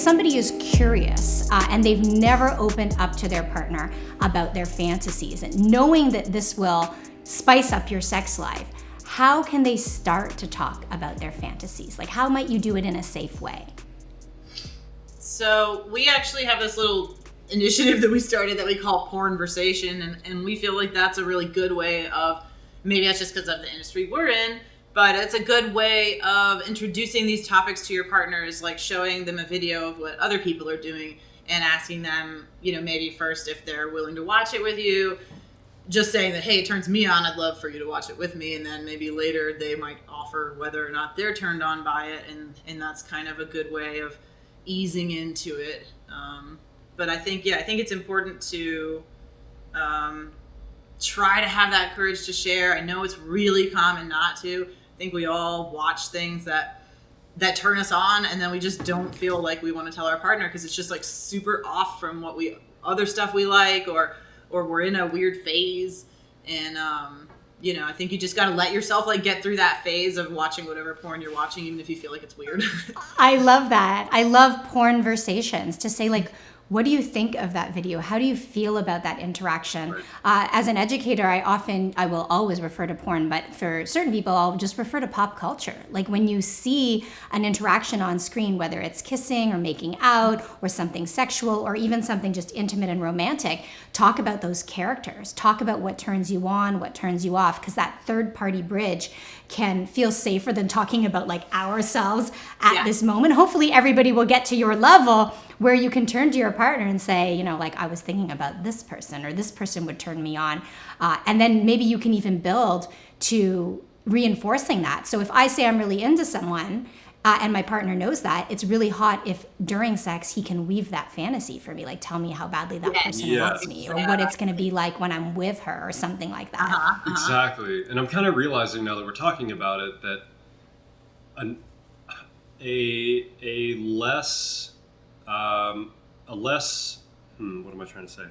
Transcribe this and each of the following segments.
somebody is curious and they've never opened up to their partner about their fantasies, and knowing that this will spice up your sex life, how can they start to talk about their fantasies? Like, how might you do it in a safe way? So we actually have this little initiative that we started that we call Pornversation, and we feel like that's a really good way of, maybe that's just because of the industry we're in, but it's a good way of introducing these topics to your partners, like showing them a video of what other people are doing and asking them, maybe first if they're willing to watch it with you, just saying that, hey, it turns me on, I'd love for you to watch it with me, and then maybe later they might offer whether or not they're turned on by it, and that's kind of a good way of easing into it. But I think it's important to try to have that courage to share. I know it's really common not to. I think we all watch things that turn us on, and then we just don't feel like we want to tell our partner because it's just like super off from what other stuff we like, or we're in a weird phase. And I think you just got to let yourself like get through that phase of watching whatever porn you're watching, even if you feel like it's weird. I love that. I love Pornversations, to say like, what do you think of that video? How do you feel about that interaction? Right. As an educator, I will always refer to porn, but for certain people, I'll just refer to pop culture. Like when you see an interaction on screen, whether it's kissing or making out or something sexual or even something just intimate and romantic, talk about those characters. Talk about what turns you on, what turns you off, because that third-party bridge can feel safer than talking about like ourselves at this moment. Hopefully everybody will get to your level where you can turn to your partner and say, like, I was thinking about this person, or this person would turn me on. And then maybe you can even build to reinforcing that. So if I say I'm really into someone and my partner knows that, it's really hot if during sex he can weave that fantasy for me, like tell me how badly that person wants me, or what it's going to be like when I'm with her, or something like that. Exactly. And I'm kind of realizing now that we're talking about it that a less what am I trying to say?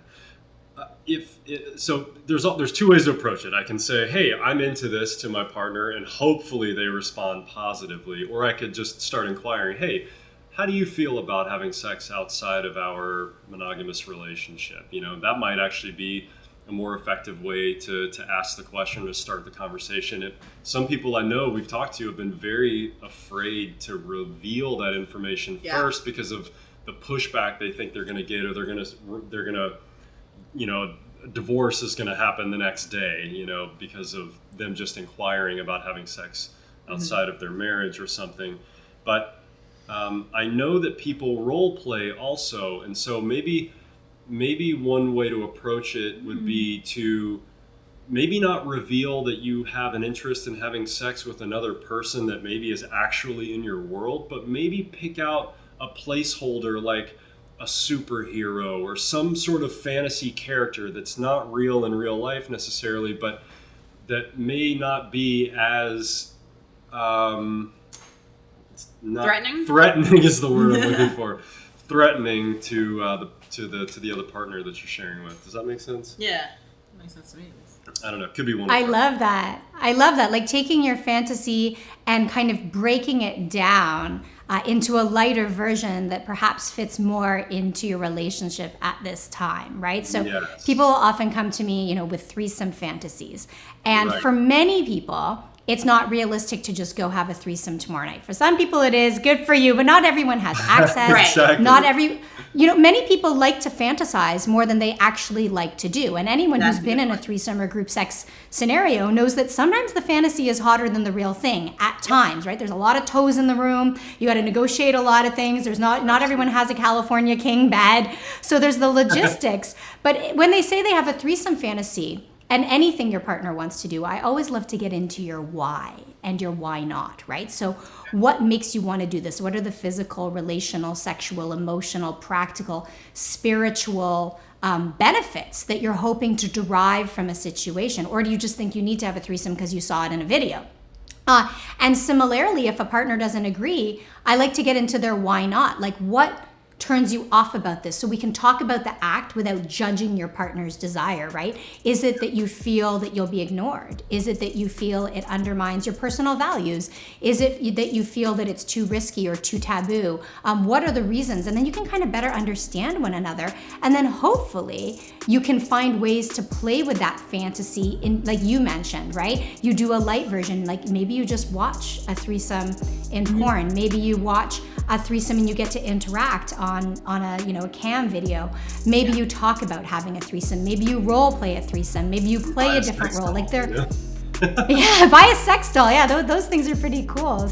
So there's two ways to approach it. I can say, hey, I'm into this to my partner, and hopefully they respond positively. Or I could just start inquiring, hey, how do you feel about having sex outside of our monogamous relationship? That might actually be a more effective way to ask the question, to start the conversation. Some people I know we've talked to have been very afraid to reveal that information first because of the pushback they think they're going to get, or they're going to divorce is going to happen the next day, because of them just inquiring about having sex outside of their marriage or something. But I know that people role play also, and so maybe one way to approach it would be to maybe not reveal that you have an interest in having sex with another person that maybe is actually in your world, but maybe pick out a placeholder like a superhero or some sort of fantasy character that's not real in real life necessarily, but that may not be as threatening is the word I'm looking for. Threatening to the other partner that you're sharing with. Does that make sense? Yeah, it makes sense to me. I don't know. It could be one. I love that. Like taking your fantasy and kind of breaking it down into a lighter version that perhaps fits more into your relationship at this time, right? So people often come to me, with threesome fantasies. And for many people, it's not realistic to just go have a threesome tomorrow night. For some people it is, good for you, but not everyone has access. Exactly. Not every, many people like to fantasize more than they actually like to do. And anyone who's been in a threesome or group sex scenario knows that sometimes the fantasy is hotter than the real thing at times, right? There's a lot of toes in the room. You got to negotiate a lot of things. There's not everyone has a California king bed. So there's the logistics. But when they say they have a threesome fantasy, and anything your partner wants to do, I always love to get into your why and your why not, right? So what makes you want to do this? What are the physical, relational, sexual, emotional, practical, spiritual benefits that you're hoping to derive from a situation? Or do you just think you need to have a threesome because you saw it in a video? And similarly, if a partner doesn't agree, I like to get into their why not. Like, what turns you off about this? So we can talk about the act without judging your partner's desire, right? Is it that you feel that you'll be ignored? Is it that you feel it undermines your personal values? Is it that you feel that it's too risky or too taboo? What are the reasons? And then you can kind of better understand one another. And then hopefully you can find ways to play with that fantasy in, like you mentioned, right? You do a light version, like maybe you just watch a threesome in porn. Maybe you watch a threesome and you get to interact on a, you know, a cam video. Maybe you talk about having a threesome. Maybe you role play a threesome. Maybe you play a different role. Like they're, yeah, buy a sex doll. Yeah, those things are pretty cool.